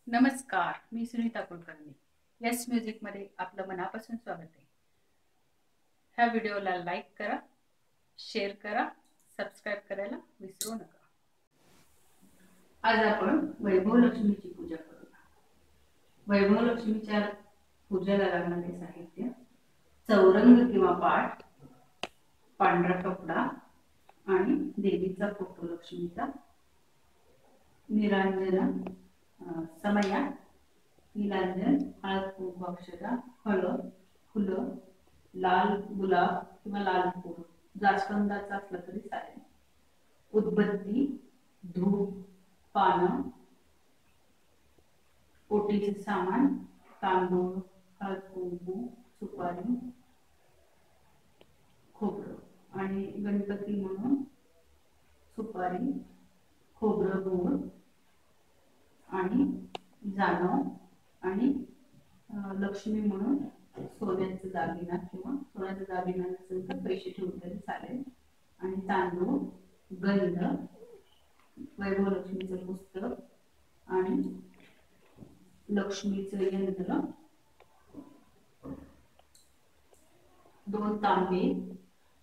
नमस्कार, मी सुनीता कुलकर्णी। यस म्युझिकमध्ये आपलं मनापासून स्वागत आहे। ह्या व्हिडिओला लाईक करा, शेअर करा, सबस्क्राईब करायला विसरू नका। आज आपण वैभव लक्ष्मीची पूजा करूया। वैभव लक्ष्मीच्या पूजेला लागणारे साहित्य: चौरंग किंवा पाट, पांढरा कपडा आणि देवीचा फोटो लक्ष्मीचा, निरांजन, समया, नीलांजन, हळद कुंकू अक्षता, हळद, फुलं, लाल गुलाब किंवा लाल फूल, जास्वंदाचा असला तरी चालेल, उदबत्ती, धूप, पानं, ओटीचे सामान, तांदूळ, हळद कुंकू, सुपारी, खोबरं आणि गणपती म्हणून सुपारी, खोबरं, गूळ आणि जाणव आणि लक्ष्मी म्हणून सोन्याचा दागिना किंवा सोन्याचा दागिना नसेल तर पैसे ठेवून तरी चालेल, आणि तांदूळ, गंध, वैभव लक्ष्मीचं पुस्तक आणि लक्ष्मीचं यंत्र, 2 तांबे,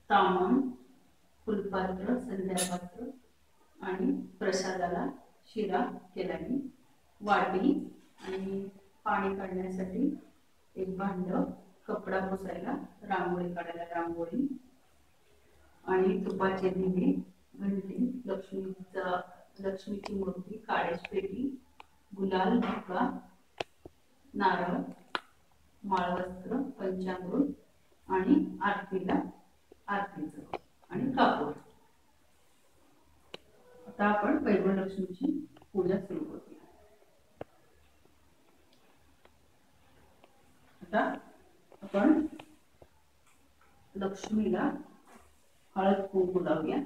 तामण, फुलपात्र, संध्यापात्र आणि प्रसादाला शिरा केल्याने, वाटी आणि पाणी काढण्यासाठी एक भांड, कपडा पुसायला, रांगोळी काढायला रांगोळी आणि तुपाचे दिवे, घंटी, लक्ष्मीची मूर्ती, काळ्याची पेटी, गुलाल, भुका, नारळ, माळवस्त्र, पंचामृत आणि आरतीचं आणि कापूर. आता आपण वैभव लक्ष्मीची पूजा सुरू करूया। आता आपण लक्ष्मीला हळद कुंकू लावूया।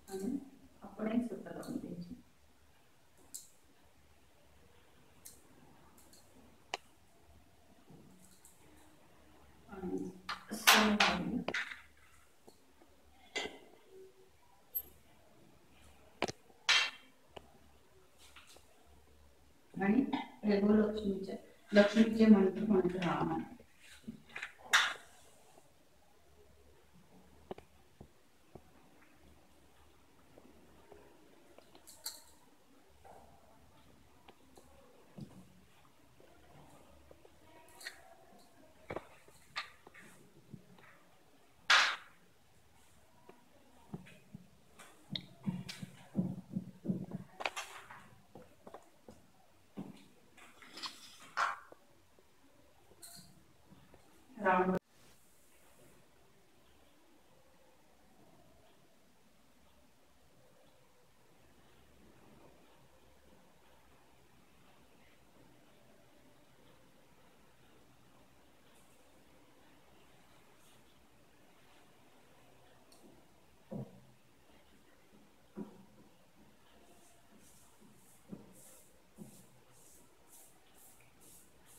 आणि आपण एक सुद्धा लावून द्यायची। आणि वैभव लक्ष्मीचे मंत्र म्हणत राहा। राम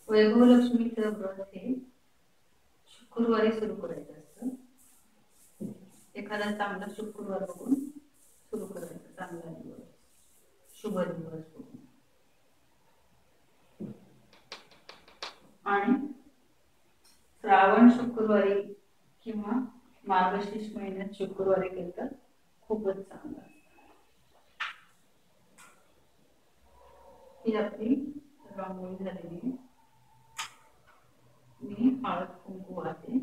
वैभव लक्ष्मीचं व्रत हे शुक्रवारी सुरू करायचं असतं। एखादा चांगला शुक्रवार बघून सुरू करायचं, चांगला दिवस, शुभ दिवस बघून। आणि श्रावण शुक्रवारी किंवा मार्गशीर्ष महिन्यात शुक्रवारी केलं तर खूपच चांगलं। ही आपली रांगोळी झालेली आहे। मी हळद कुंकू वाहते।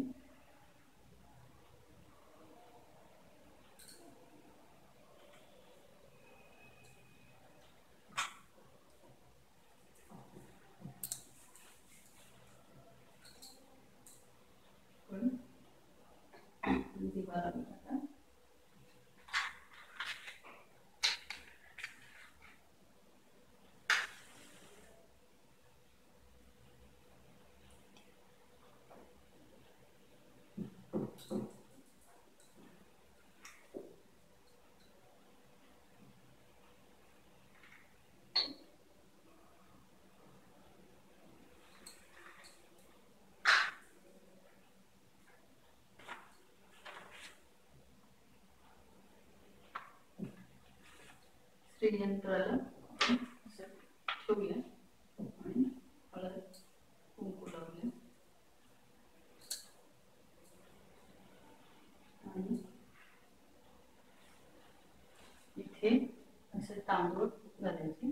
शिडी यंत्राला ठेवूया आणि हळद कुंकू लावूया आणि इथे असे तांदूळ घालायचे.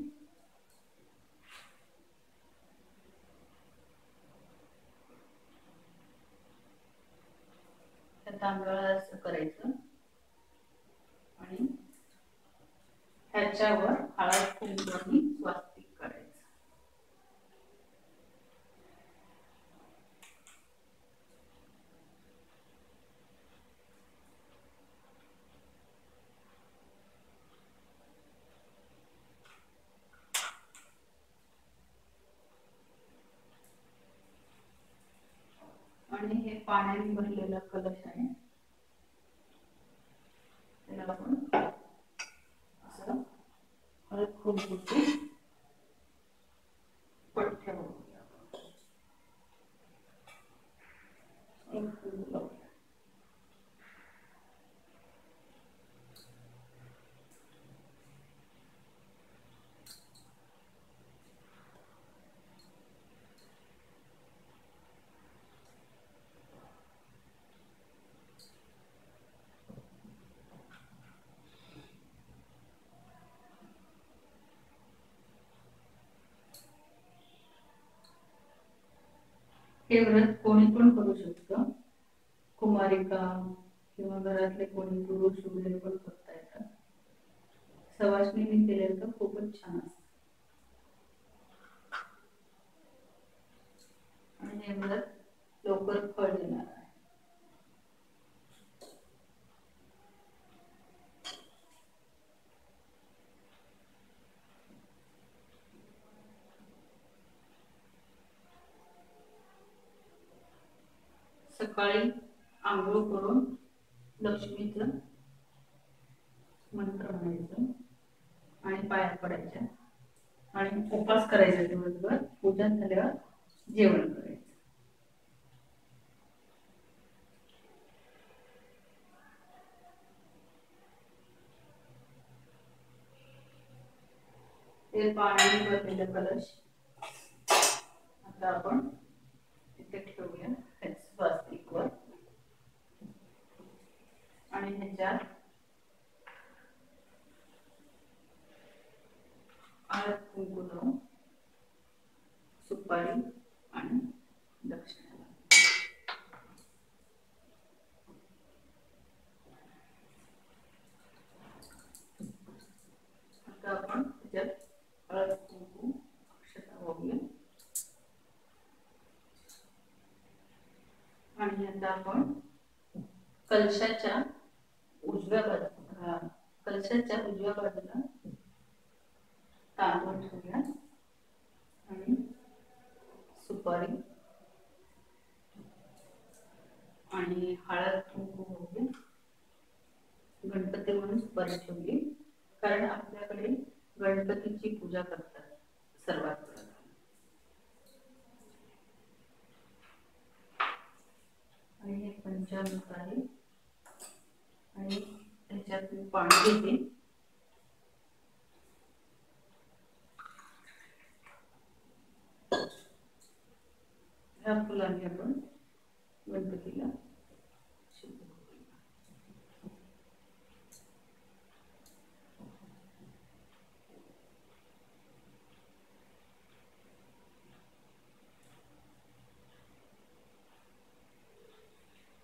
त्या तांदळाला असं करायचं आणि त्याच्यावर हळद कुंकू आणि स्वास्तिक करायचं. आणि हे पाण्याने भरलेला कलश आहे, त्याला आपण असं हळद कुंकूची पट्ट्या लावूया. हे व्रत कोणी पण करू शकतं, कुमारिका किंवा घरातले कोणी पुरुष वगैरे पण करता येतात. सवाष्णीने केलेलं तर खूपच छान असतं. आणि हे व्रत लवकर फळ देणार आहे. सकाळी आंघोळ करून लक्ष्मीचं मंत्र म्हणायचं आणि पाया पडायच्या आणि उपवास करायचा दिवसभर. पूजन झाल्यावर जेवण करायचं. ते पाण्याने भरलेलं कलश आता आपण इथे ठेवूया स्वास्तिकवर आणि ह्याच्यात हळद कुंकू लावून सुपारी आणि दक्षिणा. आता आपण त्याच्यात हळद कुंकू अक्षता वाहूया आणि आता आपण कलशाच्या उजव्या बाजूला तांदूळ ठेवूया आणि सुपारी आणि हळद कुंकू वाहूया. गणपती म्हणून सुपारी ठेवली, कारण आपल्याकडे गणपतीची पूजा करतात सर्वात प्रथम. आणि हे पंचामृत आहे आणि त्याच्यात मी पाणी घेते. ह्या फुलांनी आपण गणपतीला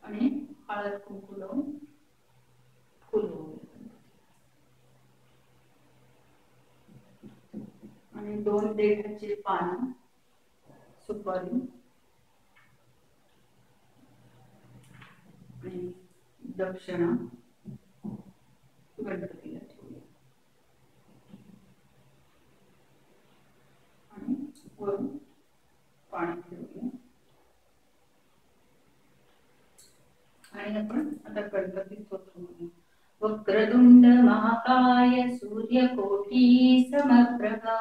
आणि हळद कुंकू लावून फुल आणि 2 देठाची पानं, सुपारी आणि दक्षिणा गणपतीला ठेवूया आणि वरून पाणी ठेवूया. आणि आपण आता गणपती स्तोत्र म्हणूया. वक्रतुंड महाकाय सूर्यकोटी समप्रभा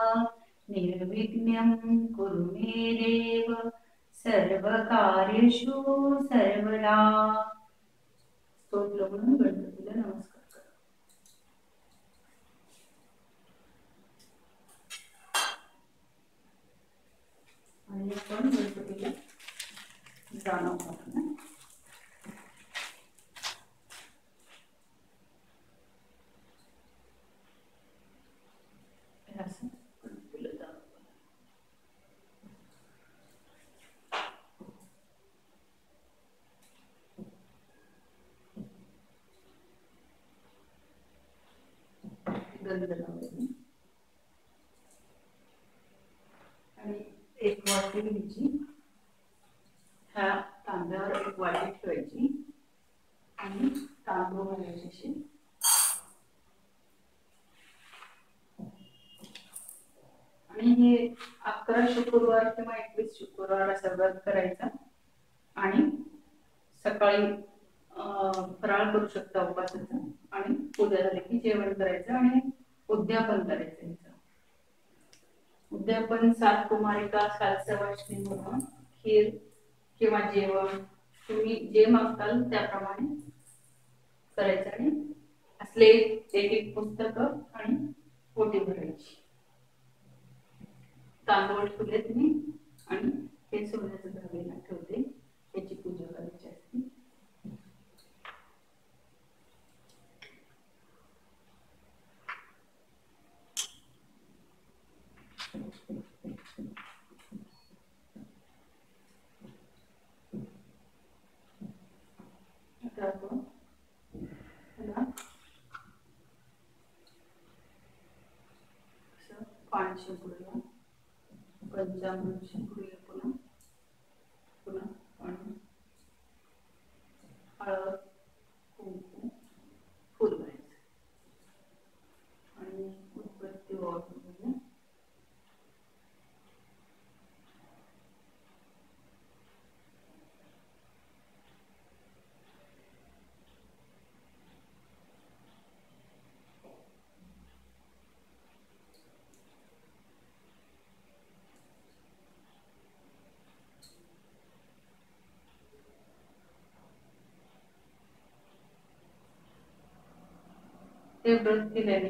निर्विघ्नं कुरु मे देव सर्वकार्येषु सर्वदा. स्तोत्र म्हणून गणपतीला नमस्कार करा. गंध लावूया आणि एक वाटी घ्यायची, ह्या तांब्यावर एक वाटी ठेवायची आणि तांदूळ घालायचे आणि हे 11 शुक्रवार किंवा 21 शुक्रवार असा व्रत करायचा आणि सकाळी फराळ करू शकता उपासाचा आणि उद्या झाले की जेवण करायचं आणि उद्यापन करायचं। उद्यापन 7 कुमारिका 7 सवाष्णी म्हणून खीर किंवा जेवण तुम्ही जे मागताल त्याप्रमाणे करायचं आणि असले एक एक पुस्तक आणि ओटी भरायची। तांदूळ ठेवलेत मी आणि हे सोन्याचं धाग्याला ठेवते, याची पूजा करायची असते। आता आपण पाणी शिंपडूया, पंचामृत शिंपडूया, पुन्हा पुन्हा पाणी, हळद, कुंकू, फुल भरायचं आणि उदबत्ती ओवाळूया। ते व्रत केल्याने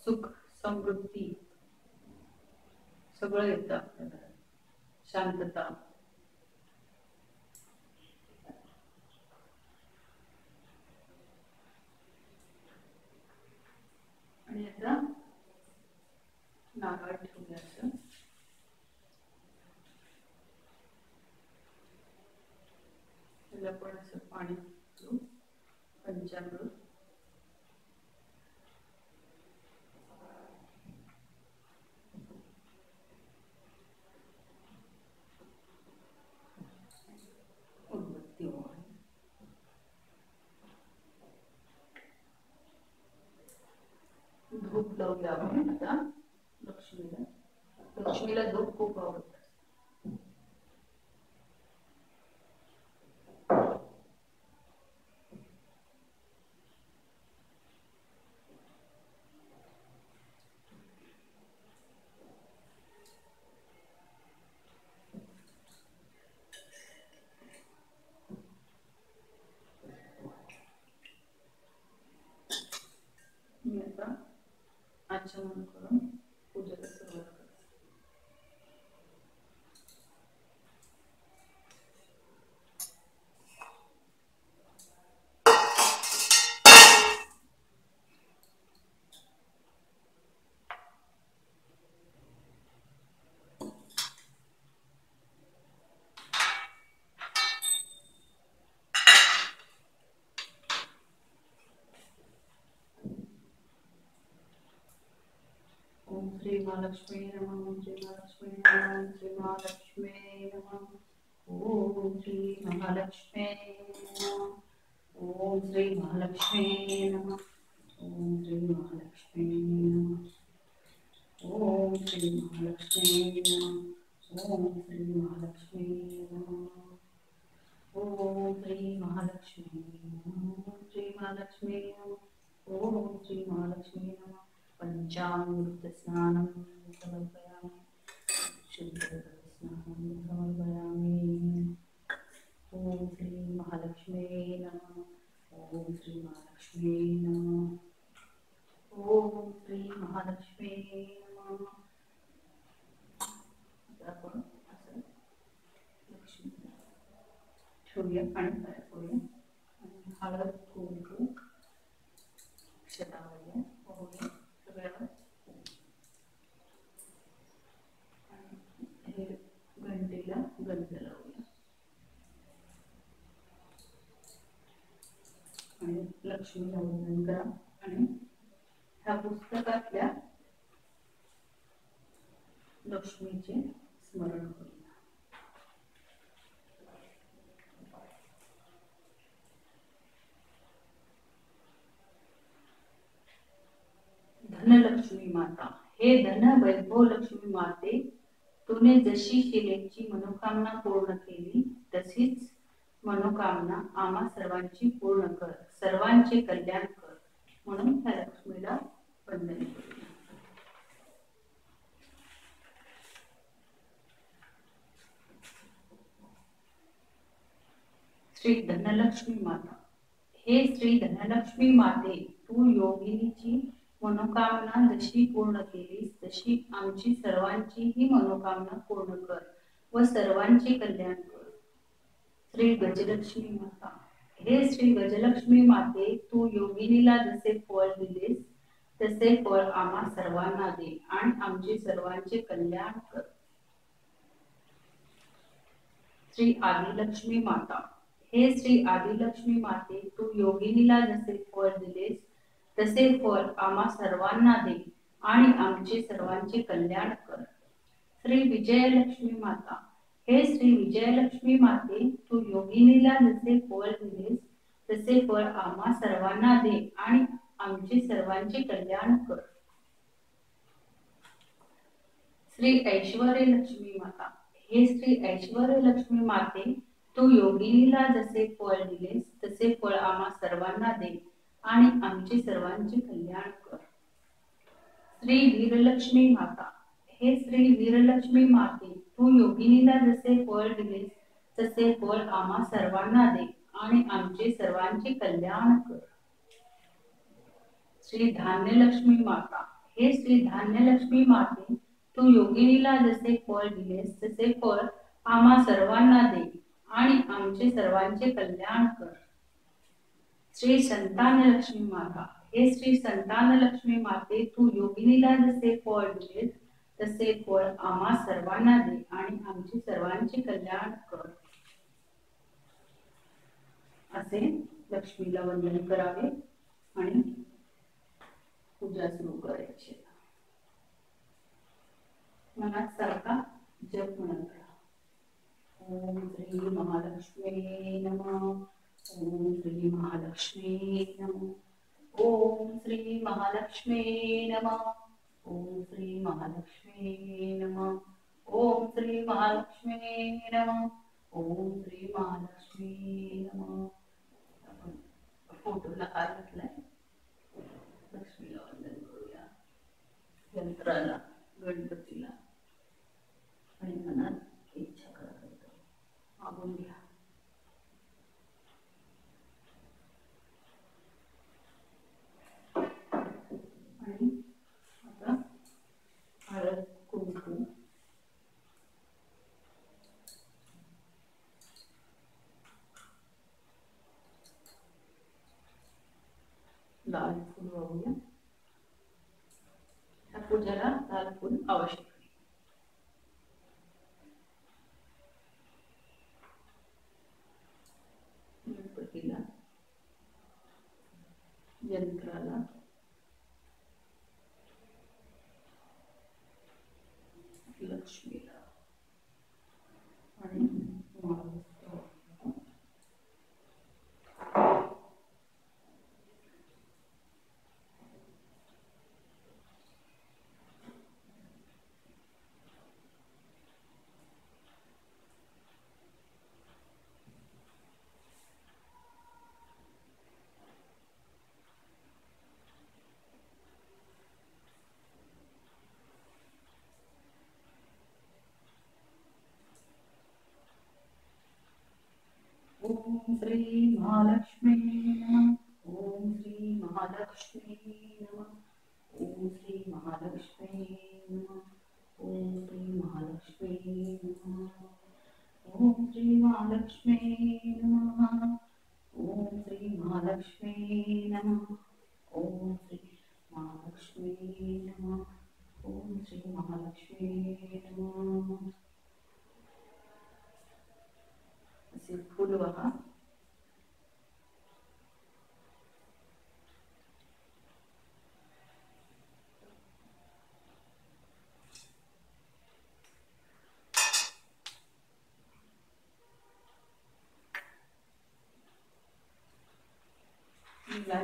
सुख समृद्धी सगळं येतं आपल्याला, शांतता। आणि आता नारळ ठेवूया असं, त्याला पण असं पाणी घालू, पंचामृत, उदबत्ती ओवाळूया, धूप लावूया आपण आता लक्ष्मीला। लक्ष्मीला धूप खूप आवडतं। मी आता आचमन करून पूजेला सुरुवात करते। ओम श्री महालक्ष्मी नमः, ओम श्री महालक्ष्मी नमः, ओम श्री महालक्ष्मी नमः, ओम श्री महालक्ष्मी नमः, ओम श्री महालक्ष्मी नमः, ओम श्री महालक्ष्मी नमः, ओम श्री महालक्ष्मी नमः, ओम श्री महालक्ष्मी नमः, ओम श्री महालक्ष्मी नमः, ओम श्री महालक्ष्मी नमः, ओम श्री महालक्ष्मी नमः। पंचामृत स्नानं समर्पयामि, शुद्ध स्नानं समर्पयामि। ओम श्री महालक्ष्मी नमः, ओम श्री महालक्ष्मी नमः, ओम श्री महालक्ष्मी नमः। आपण असं लक्ष्मी ठेवूया आणि पाया पडूया, हळद कुंकू क्षतावूया, पाहूया सगळ्यावर, हे घंटेला गंध लावूया आणि लक्ष्मीला वंदन करा आणि ह्या पुस्तकातल्या लक्ष्मीचे स्मरण करूया. धनलक्ष्मी माता, हे धन वैभव लक्ष्मी माते, तुने जशी शिलेची मनोकामना पूर्ण केली तशीच मनोकामना आम्हा सर्वांची पूर्ण कर, सर्वांचे कल्याण कर. म्हणून त्या लक्ष्मीला वंदन करूया. श्री धनलक्ष्मी माता, हे श्री धनलक्ष्मी माते, तू योगिनीची मनोकामना जशी पूर्ण केलीस तशी आमची सर्वांची ही मनोकामना पूर्ण कर व सर्वांचे कल्याण कर. श्री गजलक्ष्मी माता, हे श्री गजलक्ष्मी माते, तू योगिनीला जसे फळ दिलेस तसे फळ आम्हा सर्वांना दे आणि आमचे सर्वांचे कल्याण कर. श्री आदिलक्ष्मी माता, हे श्री आदिलक्ष्मी माते, तू योगिनीला जसे फळ दिलेस तसे फळ आम्हा सर्वांना दे आणि आमचे सर्वांचे कल्याण कर. श्री विजयलक्ष्मी माता, हे श्री विजयलक्ष्मी माते, तू योगिनीला जसे फळ दिलेस तसे फळ आम्हा सर्वांना दे आणि आमचे सर्वांचे कल्याण कर. श्री ऐश्वर्यलक्ष्मी माता, हे श्री ऐश्वर्यलक्ष्मी माते, तू योगिनीला जसे फळ दिलेस तसे फळ आम्हा सर्वांना दे आणि आमचे सर्वांचे कल्याण कर. श्री वीरलक्ष्मी माता, हे श्री वीरलक्ष्मी माते, तू योगिनीला जसे फळ दिलेस तसे फळ आम्हा सर्वांना दे आणि आमचे सर्वांचे कल्याण कर. श्री धान्यलक्ष्मी माता, हे श्री धान्यलक्ष्मी माते, तू योगिनीला जसे फळ दिलेस तसे फळ आम्हा सर्वांना दे आणि आमचे सर्वांचे कल्याण कर. श्री संतानलक्ष्मी माता, हे श्री संतानलक्ष्मी माते, तू योगिनीला जसे फळ दिलेस तसे फळ आम्हा सर्वांना दे आणि आमचे सर्वांचे कल्याण कर. असे लक्ष्मीला वंदन करावे आणि पूजा सुरू करायची. मनात सारखा जप म्हणत राहा. ओम श्री महालक्ष्मी नमः. ओम श्री महालक्ष्मी नमः. ओम श्री महालक्ष्मी नमः. ओम श्री महालक्ष्मी नमः. ओम श्री महालक्ष्मी नमः. ओम श्री महालक्ष्मी नमः. आपण फोटोला हार घातलाय. लक्ष्मीला वंदन करूया. यंत्राला, गणपतीला आणि मनात इच्छा करत मागून घ्या. आणि आता हळद कुंकू लाल फूल वाहूया. या पूजेला लाल फूल आवश्यक आहे. गणपतीला, यंत्राला, लक्ष्मीला आणि ओम श्री महालक्ष्मी नमः. ओम श्री महालक्ष्मी नमः. ओम श्री महालक्ष्मी नमः. ओम श्री महालक्ष्मी नमः. ओम श्री महालक्ष्मी नमः. ओम श्री महालक्ष्मी नमः. ओम श्री महालक्ष्मी नमः. ओम श्री महालक्ष्मी नमः. असे फूल वाहा.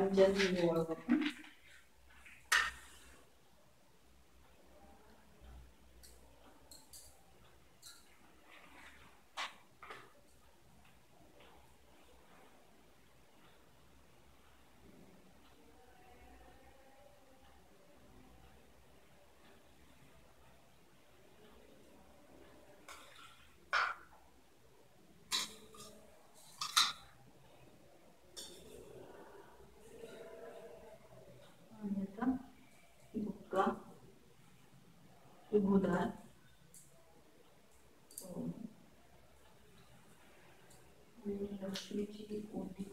अंजनी ओळख आपण बुक्का उदार लक्ष्मीची ओटी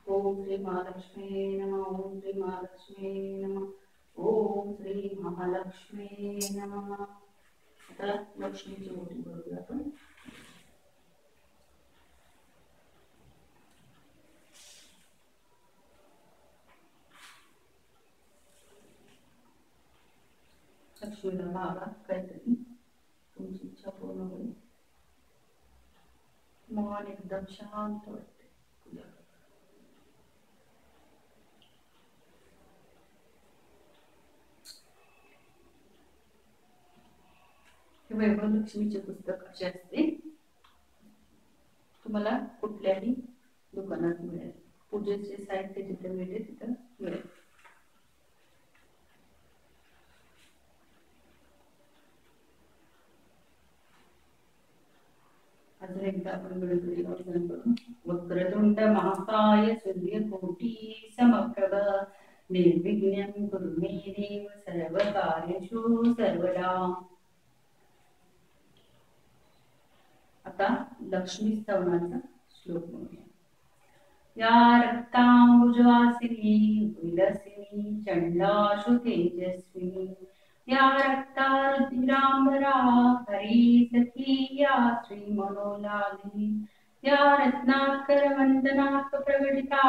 ओम श्री महालक्ष्मी नमः ओम श्री महालक्ष्मी नमः ओम श्री महालक्ष्मी नमः। आता लक्ष्मीची ओटी भरूया आपण लक्ष्मीला मागा काहीतरी तुमची इच्छा पूर्ण होईल मन एकदम शांत वाटते पूजा वैभव लक्ष्मीचे पुस्तक असे असते तुम्हाला कुठल्याही दुकानात मिळेल पूजेचे साहित्य जिथे मिळेल तिथं मिळेल। अजून एकदा आपण गणपती वाचन करू वक्रतुंड महाकाय सूर्यकोटी समप्रभ निर्विघ्नं कुरु मे देव सर्वकार्येषु सर्वदा। आता लक्ष्मी स्तवनाचा श्लोक म्हणूया। या रक्तांबुजवासिनी विलसिनी चंडाशु तेजस्विनी या रक्तारुधिरांबरा हरी सखी या श्री मनोलालिनी या रत्नाकर वंदनात् प्रकटिता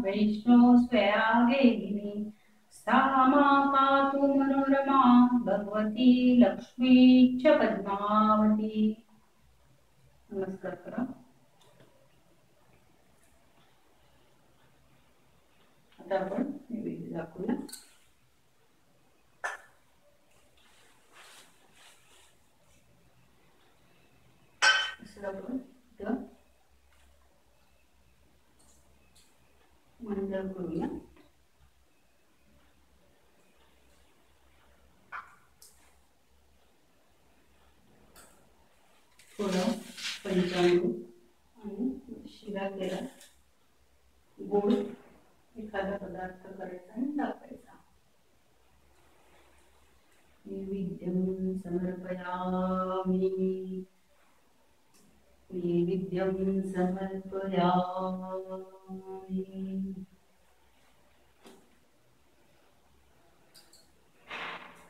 वैष्णो स्वयागेहिनी सा मा पातु मनोरमा भगवती लक्ष्मी च पद्मावती। नमस्कार करा। आता आपण नैवेद्य दाखवूया। असं आपण मंडळ करूया। थोडं पंचामृत आणि शिरा केला गोड एखादा पदार्थ करायचा आणि टाकायचा। नैवेद्यं समर्पयामि नैवेद्यं समर्पयामि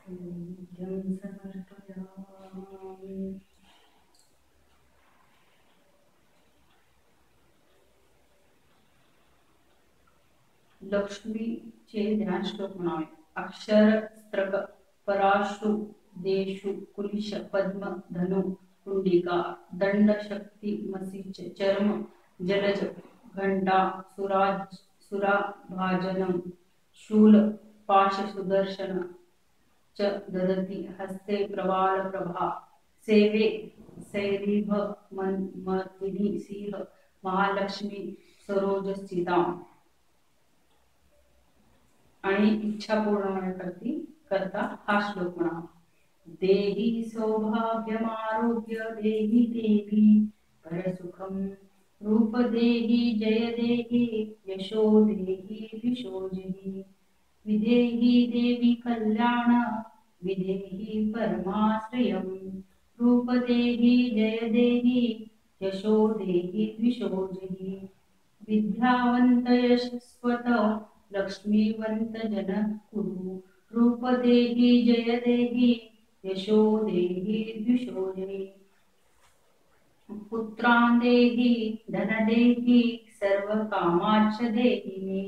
नैवेद्यं समर्पयामि। लक्ष्मीचे ध्यान श्लोक म्हणावे। अक्षर स्त्रक पराशु देशु कुलिश पद्म धनु कुंडिका दंड शक्ति मसीच चर्म जलज घंटा सुराज सुराभाजनम शूल पाश सुदर्शन च ददति हस्ते प्रवाल प्रभा सेवे सैरिभ मर्दिनी सिंह महालक्ष्मी सरोज स्थिता आणि इच्छा पूर्ण करता हा श्लोक म्हणा। देहि सौभाग्यमारोग्य देहि देवी परसुखम रूप देहि जय देहि यशो देहि विशोजहि विदेहि देवी कल्याण विदेहि परमाश्रयम रूप देहि जय देहि यशो देहि विशोजहि विद्यावंत यशस्वत लक्ष्मीवंत जन कुरु रूप देहि जय देहि यशो देहि द्विषोजहि पुत्रान् देहि धन देहि सर्व कामाच्छ देहि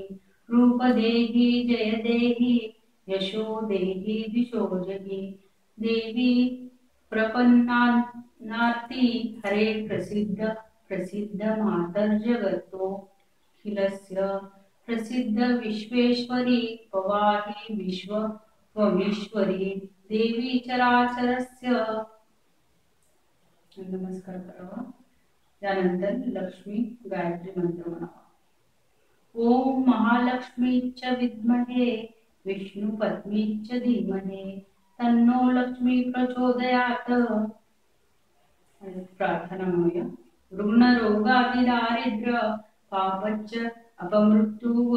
रूप देहि जय देहि यशो देहि दिशो जहि देवी प्रपन्नार्ती हरे प्रसिद्ध प्रसिद्ध मातर जगतो खिलस्य प्रसिद्ध विश्वेश्वरी पवाहि विश्व त्वमीश्वरी देवी चराचरस्य नमस्कार करावा। त्यानंतर लक्ष्मी गायत्री मंत्र म्हणावा। ओम महालक्ष्मीच विद्महे विष्णुपत्नीच धीमहि तन्नो लक्ष्मी प्रचोदयात्। प्रार्थना म्हणूया। ऋग्णरोगादि दारिद्र्य पापच्च अपमृत्युव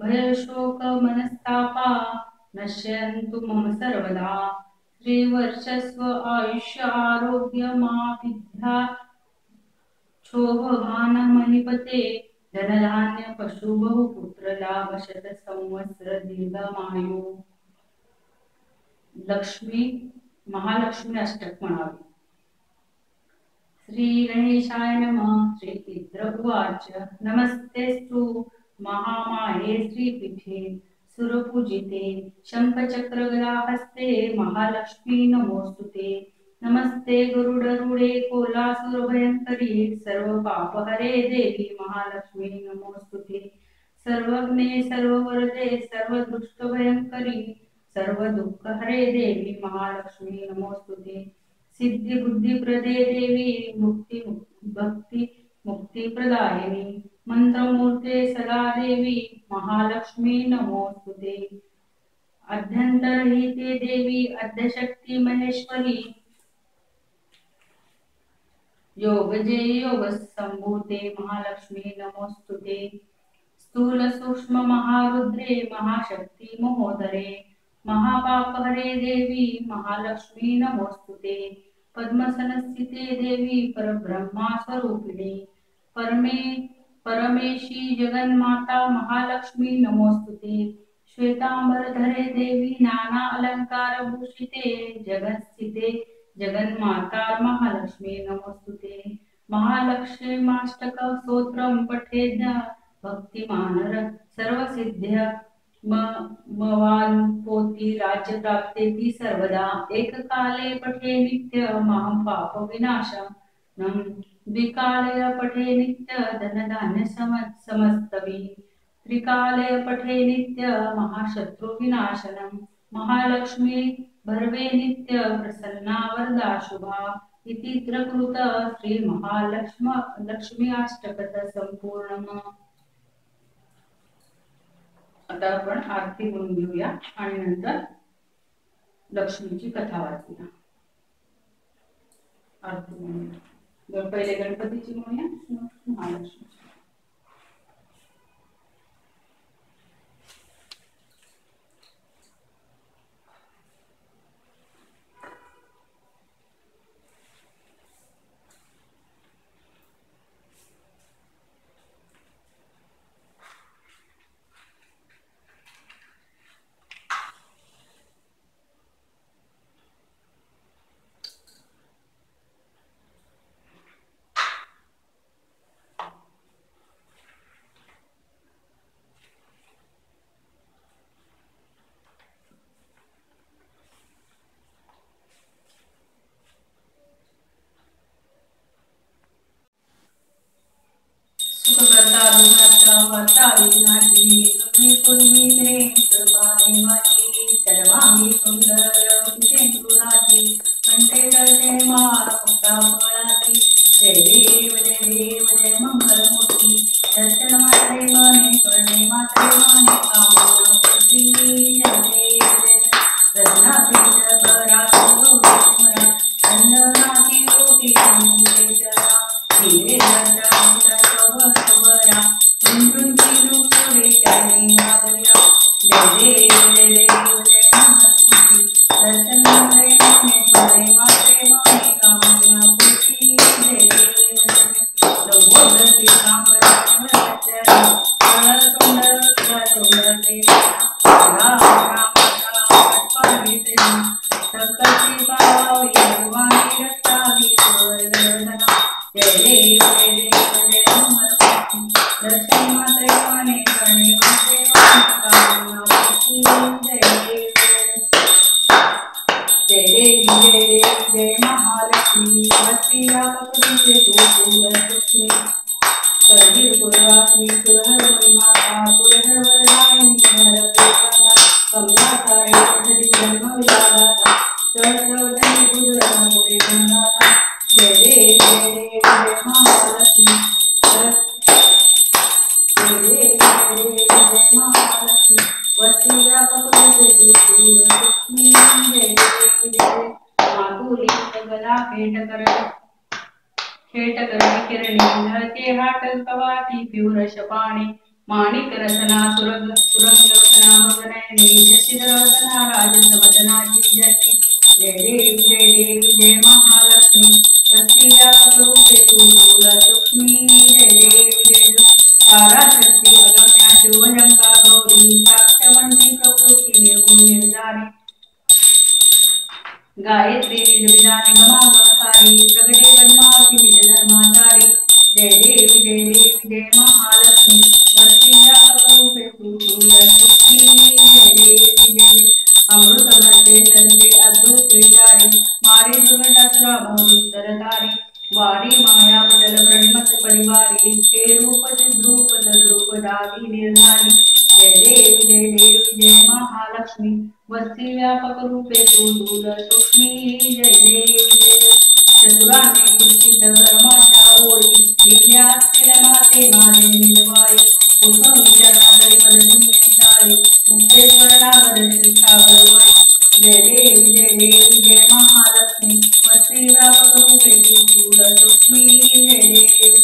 भयशोक मनस्तापा नश्यन्तु मम सर्वदा। श्रीवर्चस्व आयुष्य आरोग्य माविद्या क्षोभमान मणिपते धनधान्य पशु बहुपुत्र लाभ शत संवत्सर दीर्घमायु। लक्ष्मी महालक्ष्मी अष्टक म्हणावे। श्री गणेशाय नमः। श्री इंद्र उवाच नमस्तेस्तु महामाये श्रीपीठे सुरपूजिते शंखचक्र गदाहस्ते महालक्ष्मी नमोस्तुते। नमस्ते गरुडरूढे कोलासुर भयंकरी सर्व पापहरे देवी महालक्ष्मी नमोस्तुते। सर्वज्ञे सर्ववरदे सर्वदुष्ट भयंकरी सर्व दुःख हरे देवी महालक्ष्मी नमोस्तुते। सिद्धि बुद्धि प्रदे देवी मुक्ति भक्ति मुक्ति प्रदायिनी मंत्रमूर्ते सदा देवी महालक्ष्मी नमोस्तुते। अध्यंतरहिते देवी अद्यशक्ति महेश्वरी योगजे योग संभूते महालक्ष्मी नमोस्तुते। स्थूल सूक्ष्म महारुद्रे महाशक्ति महोदरे महापापहरे देवी महालक्ष्मी नमोस्तुते। पद्मसनस्थिते देवी परब्रह्मा स्वरूपिणी परमेशी जगन्माता महालक्ष्मी नमोस्तुते। श्वेतांबरधरे देवी नाना अलंकार भूषिते जगत्स्थिते जगन्माता महालक्ष्मी नमोस्तुते। महालक्ष्मीष्टक स्तोत्रम पठेद् भक्तिमानर सर्वसिद्ध्य मवाल्पोति राज्य प्राप्तेति सर्वदा। एक काले पठे नित्य महापाप विनाशनम द्विकाले पठे नित्य धनधान्य समस्तवी त्रिकाले पठे नित्य महाशत्रु विनाशनम। महालक्ष्मी भर्वे नित्य प्रसन्ना वरदा शुभा इति प्रकृत श्री महालक्ष्मी अष्टकथ संपूर्ण। आता आपण आरती म्हणून घेऊया आणि नंतर लक्ष्मीची कथा वाचूया। आरती म्हणूया। पहिले गणपतीची म्हणूया मग महालक्ष्मी। सर्वांगी सुंदर कंठे जय देव जय मंगल मूर्ती दर्शन मात्रे मने करणे मात्रे मने कामना पूर्ती जय देव रत्नापीठ पराशरो स्मरा चंदनाची कोटी जरा हिरे रत्नावरा कुंडुंची रूपरे चरणी मागल्या जय देव जय मंगल मूर्ती दर्शन मात्रे मने करणे मात्रे मने कामना पूर्ती जय दर्शन मात्रे मने करणे मात्रे जय जय महालक्ष्मी वस्ती व्यापक लक्ष्मी करवीर पुरवासी सुरहर माता पुरहर वरदायिनी हर कमलातारे हरि जन्म विलासा सहस्रवदनी गुजराता पुरे गंगाता जय देव जय महालक्ष्मी जय महालक्ष्मी वस्ती व्यापक लक्ष्मी जय जय मातुली गला खेट करणी किरणी धरते हाट कवाटी पिवरश पाणी माणिक रसना सुरंग रसना मगनयनी शशिधर वदना राजसमदनाची जनी जय देव जय महालक्ष्मी वस्ती व्यापक रूपे तू लक्ष्मी जय देव तारा शक्ती अगम्या शिवजंका गौरी साक्षवंती प्रकृती निर्गुण निर्धारी गायत्री निजविधाने गमागमसारी प्रगटे पद्मावती निज धर्माचारी जय देव जय महालक्ष्मी वस्ती व्यापक रूपे तू लक्ष्मी जय देव अमृत भरते सर्वे अद्भुत विचारे मारे दुर्घटासुरा बहुरुत्तरधारी वारी माया पटल प्रणमत परिवारी हे रूप चिद्रूप तद्रूप दावी निर्धारी जय देव जय महालक्ष्मी वस्ती व्यापक रूपे तू सूक्ष्मी जय देव चतुराने कुर्चित कर्माच्या ओळी लिहिल्या असलेल्या माते माझे निजवाई कुसुम विचारणारी पदशून्य चाळी मुक्तेश्वर नागर श्रीसागर वै जय देव जय महालक्ष्मी वस्ती व्यापक रूपे तू सूक्ष्मी जय देव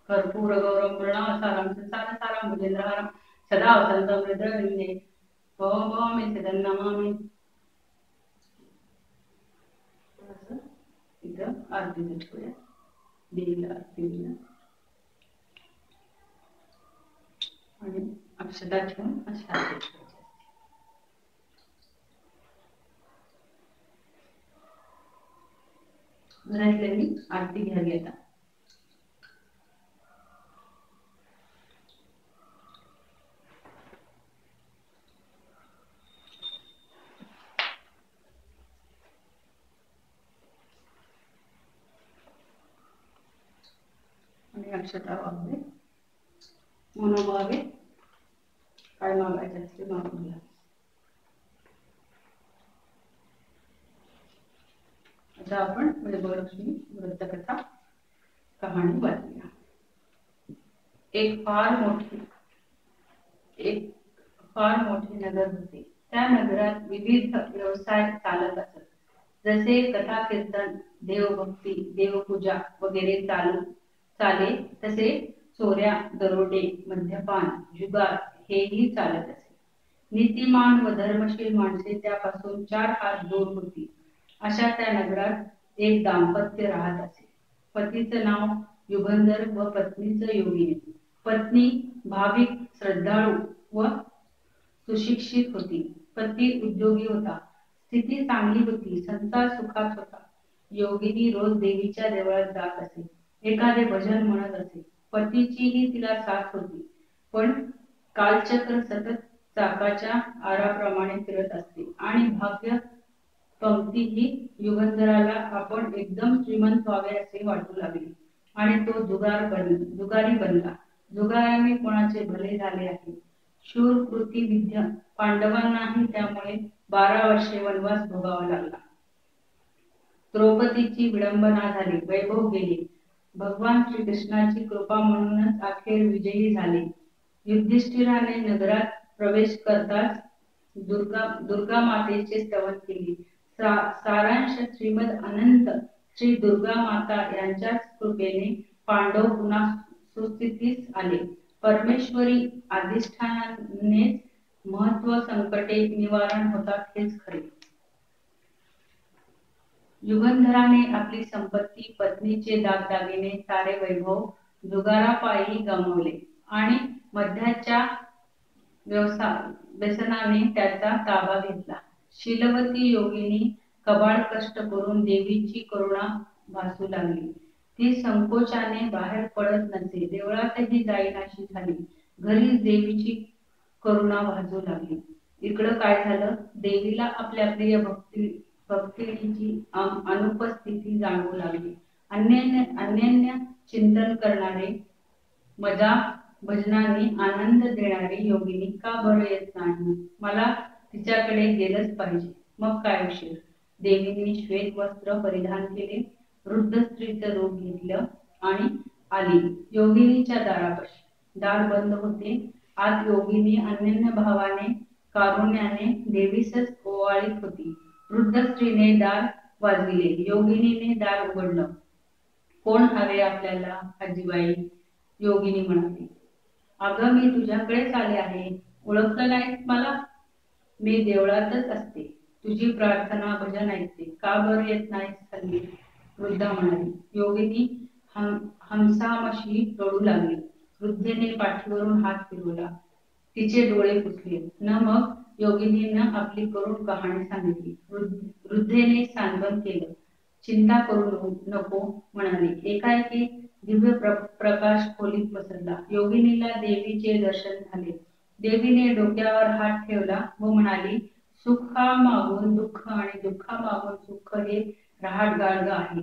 कर्पूर गौरव पूर्णावतारम संसार सारम भुजेंद्रहारम सदा वसंतम हृदयविंदे ओम ओम इति नमामि इथं आरती ठेवूया देवीला आरती देऊया आणि अक्षता ठेवून अशी आरती ठेवायची घरातल्यांनी आरती घ्यावी आता अक्षता वागवे मनोभावे काय मागायचे असते मागून घ्या आता आपण वैभवलक्ष्मी व्रतकथा कहाणी वाचूया एक फार मोठे नगर होते त्या नगरात विविध व्यवसाय चालत असत जसे कथा कीर्तन देवभक्ती देवपूजा वगैरे चाले तसे चोऱ्या दरोडे मद्यपान जुगार हेही चालत असे नीतिमान व धर्मशील माणसे त्यापासून 4 हात दूर होती अशा त्या नगरात एक दाम्पत्य राहत असे पतीचं नाव युगंधर व पत्नीचं योगिनी पत्नी भाविक श्रद्धाळू व सुशिक्षित होती पती उद्योगी होता स्थिती चांगली होती संसार सुखात होता योगिनी रोज देवीच्या देवळात जात असे एखादे भजन म्हणत असे पतीचीही तिला साथ होती पण कालचक्र सतत चाकाच्या आराप्रमाणे फिरत असते आणि भाग्य पंक्ती ही युगंधराला आपण एकदम श्रीमंत व्हावे असे वाटू लागले आणि तो जुगारी बनला जुगाराने कोणाचे भले झाले आहे शूर कृती विद्या पांडवांनाही त्यामुळे 12 वर्षे वनवास भोगावा लागला द्रौपदीची विडंबना झाली वैभव गेले भगवान श्री कृष्णाची कृपा म्हणूनच अखेर विजयी झाले युधिष्ठिराने नगरात प्रवेश करताच दुर्गा मातेचे स्तवन केले सारांश श्रीमद अनंत श्री दुर्गा माता यांच्याच कृपेने पांडव पुन्हा सुस्थितीस आले परमेश्वरी अधिष्ठानाने महत्व संकटे निवारण होतात हेच खरे युगंधराने आपली संपत्ती पत्नीचे दागदागिने सारे वैभव जुगारापायी गमावले आणि मध्याच्या व्यसनाने त्याचा ताबा घेतला शीलवती योगिनी कबाड कष्ट करून देवीची करुणा भासू लागली. ती संकोचाने बाहेर पडत नसे. देवळातही जाईनाशी झाली. घरीच देवीची करुणा भासू लागली. इकडं काय झालं? देवीला आपल्या प्रिय भक्तिणीची अनुपस्थिती जाणवू लागली. अन्यन्य चिंतन करणारे, मजा भजनाने आनंद देणारी योगिनी का बरं येत नाही? मला तिच्याकडे गेलंच पाहिजे. मग काय उशीर? देवीने श्वेत वस्त्र परिधान केले, वृद्ध स्त्रीचं रूप घेतलं आणि आली योगिनीच्या दारापाशी. दार बंद होते. आत योगिनी अनन्य भावाने कारुण्याने देवीसच ओवाळीत होती. वृद्ध स्त्रीने दार वाजविले. योगिनीने दार उघडलं. कोण हवे आपल्याला आजीबाई? योगिनी म्हणाली. अगं, मी तुझ्याकडेच आले आहे. ओळखलं नाहीस मला? मी देवळातच असते. तुझी प्रार्थना भजन ऐकते. का बरं येत नाहीस हल्ली? वृद्धा म्हणाली. योगिनी हमसामशी रडू लागली. वृद्धेने पाठीवरून हात फिरवला. तिचे डोळे पुसले. मग योगिनीनं आपली करुण कहाणी सांगितली. वृद्धेने सांत्वन केलं. चिंता करू नको म्हणाली. एकाएकी दिव्य प्रकाश खोलीत पसरला. योगिनीला देवीचे दर्शन झाले. देवीने डोक्यावर हात ठेवला व म्हणाली, सुखामागून दुःख आणि दुःखामागून सुख हे रहाट गाडग आहे.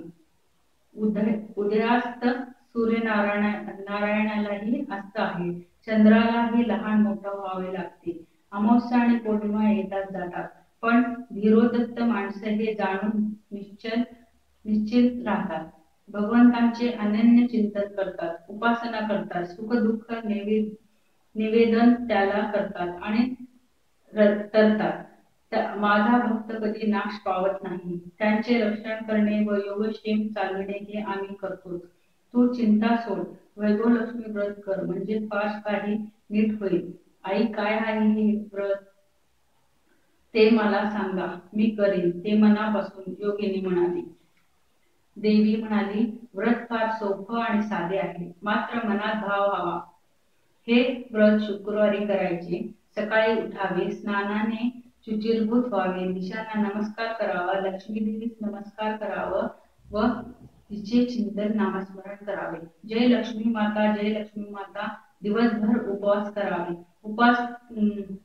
उदयास्त सूर्यनारायणालाही अस्त आहे. चंद्रालाही लहान मोठं व्हावे लागते. अमावस्या आणि पौर्णिमा येतात जातात, पण धीरोदत्त माणसं हे जाणून निश्चित राहतात. भगवंतांचे अनन्य चिंतन करतात, उपासना करतात, सुख दुःख निवेदन त्याला करतात आणि तरतात. माझा भक्त कधी नाश पावत नाही. त्यांचे रक्षण करणे व योगक्षेम चालविणे हे आम्ही करतोच. तू चिंता सोड. वैभवलक्ष्मी व्रत कर, म्हणजे फार काही नीट होईल. आई, काय आहे हे व्रत? ते मला सांगा, मी करीन ते मनापासून, योगिनी म्हणाली. देवी म्हणाली, व्रत फार सोपं आणि साधे आहे, मात्र मनात भाव हवा. हे व्रत शुक्रवारी करायचे. सकाळी उठावे, स्नानाने शुचिर्भूत व्हावे, दिशांना नमस्कार करावा, लक्ष्मी देवीस नमस्कार करावा व तिचे चिंतन नामस्मरण करावे. जय लक्ष्मी माता, जय लक्ष्मी माता दिवसभर उपवास करावे. उपवास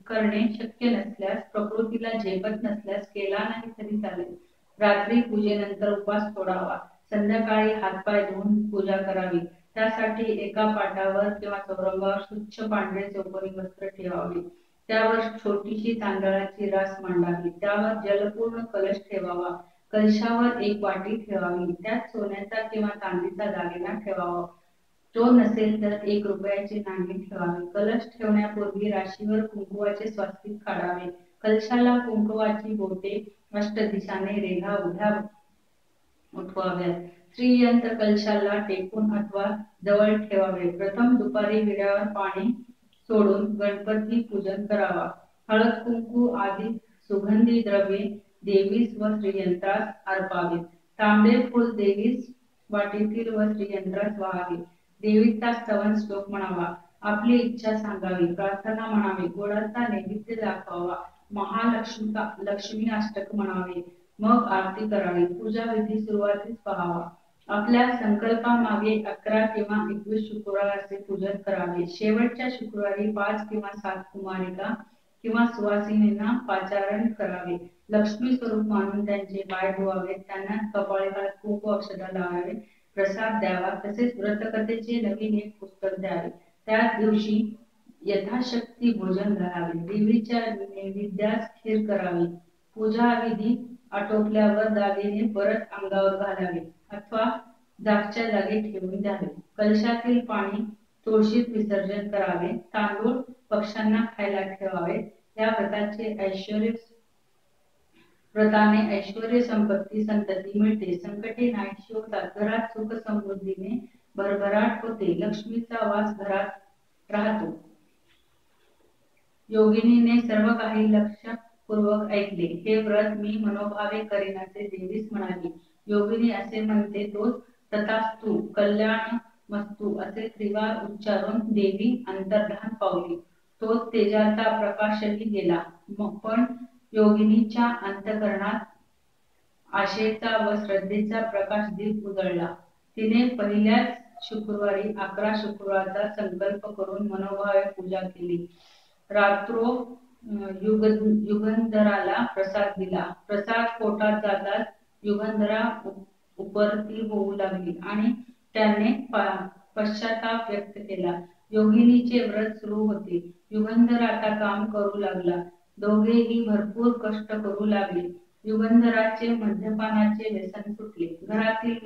करणे शक्य नसल्यास, प्रकृतीला झेपत नसल्यास केला नाही तरी चालेल. रात्री पूजेनंतर उपवास सोडावा. संध्याकाळी हातपाय धुवून पूजा करावी. त्यासाठी एका पाटावर किंवा चौरंगावर स्वच्छ पांढरे चौकोनी वस्त्र ठेवावे. त्यावर छोटीशी तांदळाची रास मांडावी. त्यावर जलपूर्ण कलश ठेवावा. कलशावर एक वाटी ठेवावी. त्यात सोन्याचा किंवा चांदीचा दागिना ठेवावा. तो नसेल तर 1 रुपयाचे नाणे ठेवावे. कलश ठेवण्यापूर्वी राशीवर कुंकुवाचे स्वास्तिक काढावे. कलशाला कुंकुवाची बोटे अष्टदिशाने रेघा उभ्या उठवाव्यात. श्रीयंत्र कलशाला टेकून अथवा जवळ ठेवावे. प्रथम दुपारी विड्यावर पाणी सोडून गणपती पूजन करावा. हळद कुंकू आदी सुगंधी द्रव्ये देवीस व श्रीयंत्रास अर्पावे. तांबे फूल देवीस वाटीतील व श्रीयंत्रास व्हावे. देवीचा स्तवन श्लोक म्हणावा. आपली इच्छा सांगावी. प्रार्थना म्हणावी. गोडाचा नैवेद्य दाखवावा. लक्ष्मी अष्टक म्हणावे. मग आरती करावी. पूजा विधी सुरुवातीस पहावा. आपल्या संकल्पामागे 11 किंवा 21 शुक्रवाराचे पूजन करावे. शेवटच्या शुक्रवारी 5 किंवा 7 कुमारिका किंवा सुवासिनींना पाचारण करावे. लक्ष्मी स्वरूप मानून त्यांचे पाय धुवावे. त्यांना कपाळी कुंकू अक्षता लावावे. प्रसाद द्यावा. तसेच व्रतकथेचे नवीन एक पुस्तक द्यावे. त्याच दिवशी यथाशक्ती भोजन घालावे. देवीच्या नैवेद्यास खीर करावी. पूजा विधी आटोपल्यावर दागिने परत अंगावर घालावे अथवा जागच्या जागी ठेवून द्यावे. कलशातील पाणी तुळशीत विसर्जन करावे. तांदूळ पक्ष्यांना खायला ठेवावे. या व्रताने ऐश्वर्य संपत्ती संतती मिळते. संकटे नाहीशी होतात. घरात सुख समृद्धीने भरभराट होते. लक्ष्मीचा वास घरात राहतो. योगिनीने सर्व काही लक्षपूर्वक ऐकले. हे व्रत मी मनोभावे करीन असे देवीस म्हणाली. योगिनी असे म्हणते तोच तथास्तु कल्याणमस्तु असे त्रिवार उच्चारून देवी अंतर्धान पावली. तो तेजाचा प्रकाशही गेला. पण योगिनीच्या अंतःकरणात आशेचा व श्रद्धेचा प्रकाश दीप उजळला. तिने पहिल्याच शुक्रवारी 11 शुक्रवारचा संकल्प करून मनोभावे पूजा केली. रात्रो युगंधराला प्रसाद दिला. प्रसाद पोटात जाताच युगंधरा उपरती होऊ लागली आणि त्याने पश्चाताप व्यक्त केला. योगिनीचे व्रत सुरू होते. युगंधर आता काम करू लागला. दोघेही भरपूर कष्ट करू लागले. युगंधराचे मद्यपानाचे व्यसन सुटले. घरातील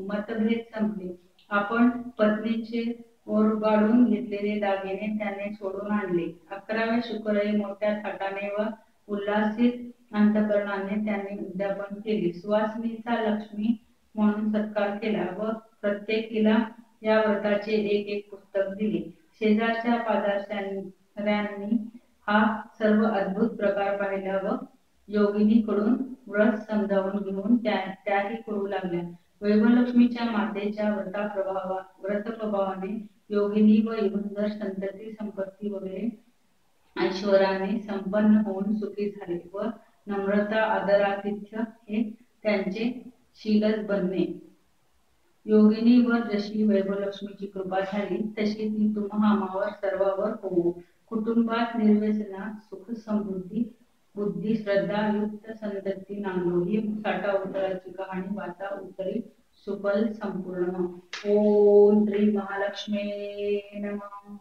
मतभेद संपले. आपण पत्नीचे ओरबाडून घेतलेले दागिने त्याने सोडून आणले. 11व्या शुक्रवारी मोठ्या थाटाने व उल्हासित अंतःकरणाने त्याने उद्यापन केले. सुवासिनीचा लक्ष्मी म्हणून सत्कार केला व प्रत्येकीला या व्रताचे एक पुस्तक दिले. शेजारच्या पाजाऱ्यांनी हा सर्व अद्भुत प्रकार पाहिला व योगिनीकडून व्रत समजावून घेऊन त्याही करू लागल्या. वैभवलक्ष्मीच्या मातेच्या व्रतप्रभावाने योगिनी व युगंधर संतती संपत्ती वगैरे ऐश्वर्याने संपन्न होऊन सुखी झाले व नम्रता आदरातिथ्य हे त्यांचे शीलच बनले. योगिनीवर जशी वैभवलक्ष्मीची कृपा झाली तशी ती तुम्हामावर सर्वावर होवो. कुटुंबात निर्व्यसना सुख समृद्धी बुद्धी श्रद्धा युक्त संतती नांदो. ही साठा उत्तराची कहाणी वाचा उत्तरी सुफल संपूर्ण. ओम श्री महालक्ष्मी नमः.